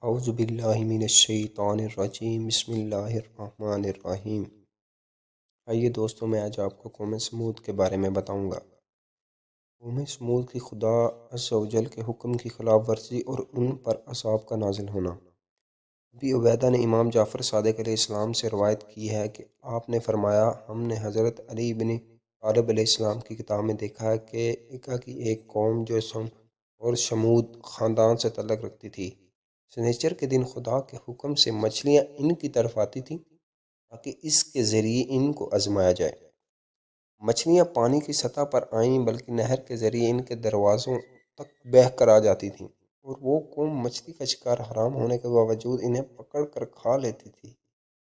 اعوذ باللہ من الشیطان الرجیم بسم اللہ الرحمن الرحیم۔ آئیے دوستوں، میں آج آپ کو قوم سمود کے بارے میں بتاؤں گا۔ قوم سمود کی خدا عز و جل کے حکم کی خلاف ورزی اور ان پر عذاب کا نازل ہونا۔ ابی عبیدہ نے امام جعفر صادق علیہ السلام سے روایت کی ہے کہ آپ نے فرمایا، ہم نے حضرت علی بن طالب علیہ السلام کی کتاب میں دیکھا کہ اکا کی ایک قوم جو سم اور شمود خاندان سے تعلق رکھتی تھی، سنیچر کے دن خدا کے حکم سے مچھلیاں ان کی طرف آتی تھیں تاکہ اس کے ذریعے ان کو آزمایا جائے۔ مچھلیاں پانی کی سطح پر آئیں بلکہ نہر کے ذریعے ان کے دروازوں تک بہہ کر آ جاتی تھیں، اور وہ قوم مچھلی کا شکار حرام ہونے کے باوجود انہیں پکڑ کر کھا لیتی تھی،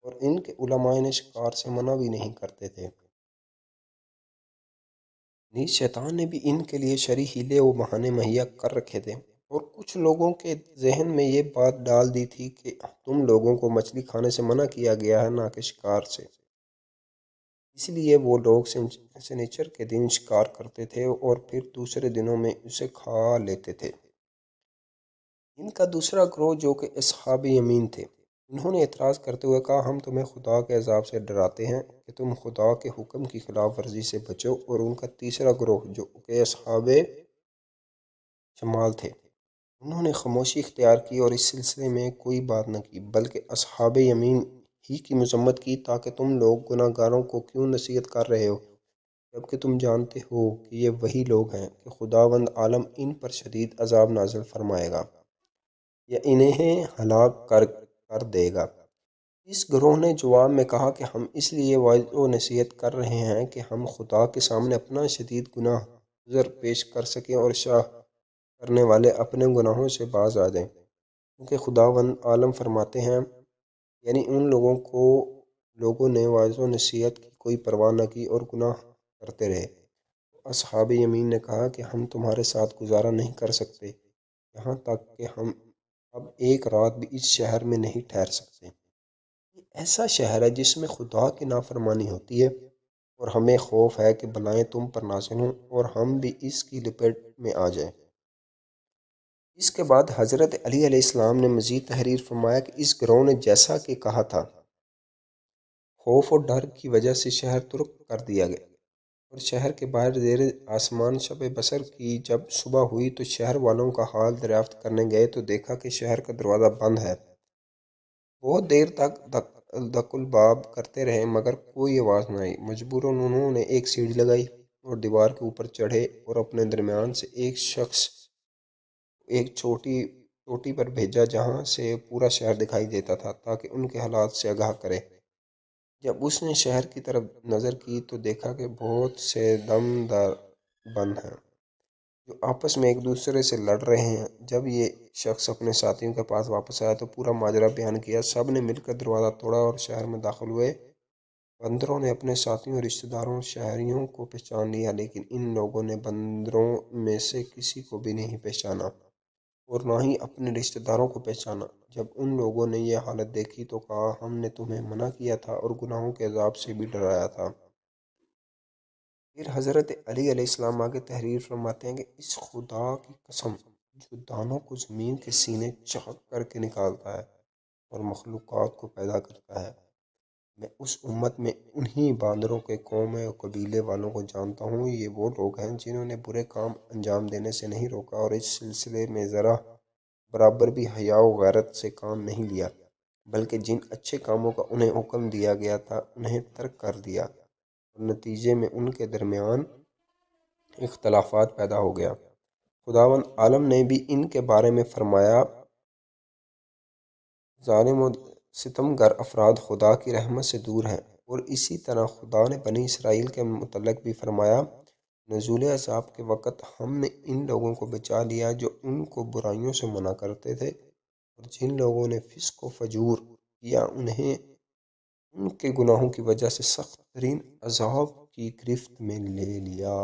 اور ان کے علماء انہیں شکار سے منع بھی نہیں کرتے تھے۔ نیز شیطان نے بھی ان کے لیے شرعی ہیلے و بہانے مہیا کر رکھے تھے، اور کچھ لوگوں کے ذہن میں یہ بات ڈال دی تھی کہ تم لوگوں کو مچھلی کھانے سے منع کیا گیا ہے، نہ کہ شکار سے۔ اس لیے وہ لوگ سنیچر کے دن شکار کرتے تھے اور پھر دوسرے دنوں میں اسے کھا لیتے تھے۔ ان کا دوسرا گروہ جو کہ اصحاب یمین تھے، انہوں نے اعتراض کرتے ہوئے کہا، ہم تمہیں خدا کے عذاب سے ڈراتے ہیں کہ تم خدا کے حکم کی خلاف ورزی سے بچو۔ اور ان کا تیسرا گروہ جو کہ اصحاب شمال تھے، انہوں نے خاموشی اختیار کی اور اس سلسلے میں کوئی بات نہ کی، بلکہ اصحاب یمین ہی کی مذمت کی تاکہ تم لوگ گناہ گاروں کو کیوں نصیحت کر رہے ہو، جبکہ تم جانتے ہو کہ یہ وہی لوگ ہیں کہ خداوند عالم ان پر شدید عذاب نازل فرمائے گا یا انہیں ہلاک کر دے گا۔ اس گروہ نے جواب میں کہا کہ ہم اس لیے واعظ و نصیحت کر رہے ہیں کہ ہم خدا کے سامنے اپنا شدید گناہ عذر پیش کر سکیں اور شاہ کرنے والے اپنے گناہوں سے باز آ جائیں، کیونکہ خداوند عالم فرماتے ہیں، یعنی ان لوگوں نے واعظ و نصیحت کی کوئی پرواہ نہ کی اور گناہ کرتے رہے۔ اصحاب یمین نے کہا کہ ہم تمہارے ساتھ گزارا نہیں کر سکتے یہاں تک کہ ہم اب ایک رات بھی اس شہر میں نہیں ٹھہر سکتے۔ یہ ایسا شہر ہے جس میں خدا کی نافرمانی ہوتی ہے، اور ہمیں خوف ہے کہ بلائیں تم پر نازل ہوں اور ہم بھی اس کی لپیٹ میں آ جائیں۔ اس کے بعد حضرت علی علیہ السلام نے مزید تحریر فرمایا کہ اس گروہ نے جیسا کہ کہا تھا، خوف اور ڈر کی وجہ سے شہر ترک کر دیا گیا، اور شہر کے باہر زیر آسمان شب بسر کی جب صبح ہوئی تو شہر والوں کا حال دریافت کرنے گئے تو دیکھا کہ شہر کا دروازہ بند ہے۔ بہت دیر تک دق الباب کرتے رہے مگر کوئی آواز نہ آئی۔ مجبوراً انہوں نے ایک سیڑھی لگائی اور دیوار کے اوپر چڑھے اور اپنے درمیان سے ایک شخص ایک چوٹی پر بھیجا جہاں سے پورا شہر دکھائی دیتا تھا تاکہ ان کے حالات سے آگاہ کرے۔ جب اس نے شہر کی طرف نظر کی تو دیکھا کہ بہت سے دم در بند ہیں جو آپس میں ایک دوسرے سے لڑ رہے ہیں۔ جب یہ شخص اپنے ساتھیوں کے پاس واپس آیا تو پورا ماجرا بیان کیا۔ سب نے مل کر دروازہ توڑا اور شہر میں داخل ہوئے۔ بندروں نے اپنے ساتھیوں اور رشتہ داروں شہریوں کو پہچان لیا، لیکن ان لوگوں نے بندروں میں سے کسی کو بھی نہیں پہچانا اور نہ ہی اپنے رشتہ داروں کو پہچانا۔ جب ان لوگوں نے یہ حالت دیکھی تو کہا، ہم نے تمہیں منع کیا تھا اور گناہوں کے عذاب سے بھی ڈرایا تھا۔ پھر حضرت علی علیہ السلام آگے تحریر فرماتے ہیں کہ اس خدا کی قسم جو دانوں کو زمین کے سینے چاک کر کے نکالتا ہے اور مخلوقات کو پیدا کرتا ہے، میں اس امت میں انہی باندروں کے قوم اور قبیلے والوں کو جانتا ہوں۔ یہ وہ لوگ ہیں جنہوں نے برے کام انجام دینے سے نہیں روکا اور اس سلسلے میں ذرا برابر بھی حیا و غیرت سے کام نہیں لیا، بلکہ جن اچھے کاموں کا انہیں حکم دیا گیا تھا انہیں ترک کر دیا، اور نتیجے میں ان کے درمیان اختلافات پیدا ہو گیا۔ خداوند عالم نے بھی ان کے بارے میں فرمایا، ظالم و ستمگر افراد خدا کی رحمت سے دور ہیں۔ اور اسی طرح خدا نے بنی اسرائیل کے متعلق بھی فرمایا، نزول عذاب کے وقت ہم نے ان لوگوں کو بچا لیا جو ان کو برائیوں سے منع کرتے تھے، اور جن لوگوں نے فسق و فجور کیا انہیں ان کے گناہوں کی وجہ سے سخت ترین عذاب کی گرفت میں لے لیا۔